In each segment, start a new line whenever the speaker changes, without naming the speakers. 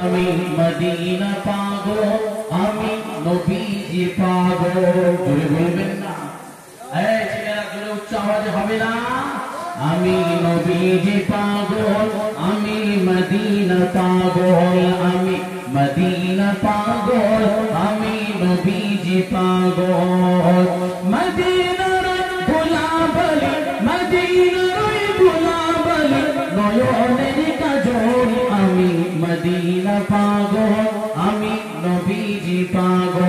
আমি মদিনা পাগল, আমি নবীজি পাগল। জোরে বলবেন না, এই ছেলেরা জোরে উচ্চ আওয়াজে হবে না। আমি নবীজি পাগল, আমি মদিনা পাগল, আমি মদিনা পাগল, আমি নবীজি পাগল। মদিনার গোলাপলি, মদিনার গোলাপলি, নয়নের কাজল, আমি মদিনা পাগল, আমি নবীজি পাগল।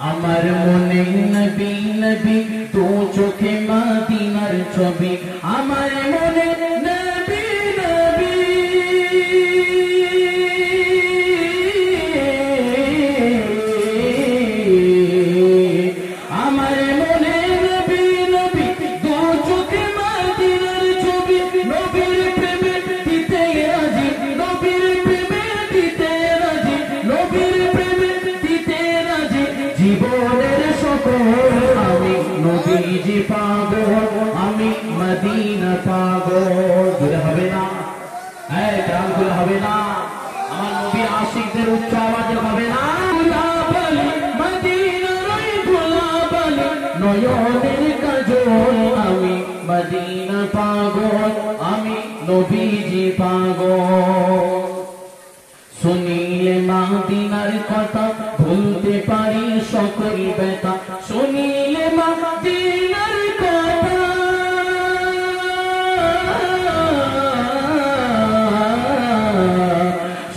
আমার মনে নবী নবী, তো চোখে মদিনার ছবি, আমার মনে নবী নবী, আমার মনে নবী নবী, তো চোখে মদিনার ছবি। নবীর প্রেমে দিতে রাজি, নবীর প্রেমে দিতে রাজি, নবীর প্রেমে দিতে রাজি, জীবনের সকল। আমি নবীজি পাগল, আমি মদিনা পাগল। ঘুরে হবে না, এই গ্রামগুলো হবে না, আমার নবী আশিকদের উচ্চ আওয়াজে হবে না। গোলাপলি, মদিনার গোলাপলি, নয়নের কাজল, আমি মদিনা পাগল, আমি নবীজি পাগল। শুনিলে মদিনার কথা, ভুলতে পারি সকল ব্যথা, শুনিলে মদিনার কথা,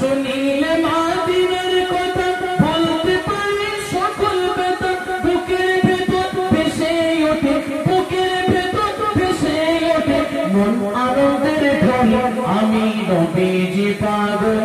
শুনিলে মদিনার কথা, ভুলতে পারি সকল ব্যথা। বুকের ভেতর ভেসে ওঠে, বুকের ভেতর ভেসে ওঠে মন আনন্দের ঢল, আমি নবীজি পাগল,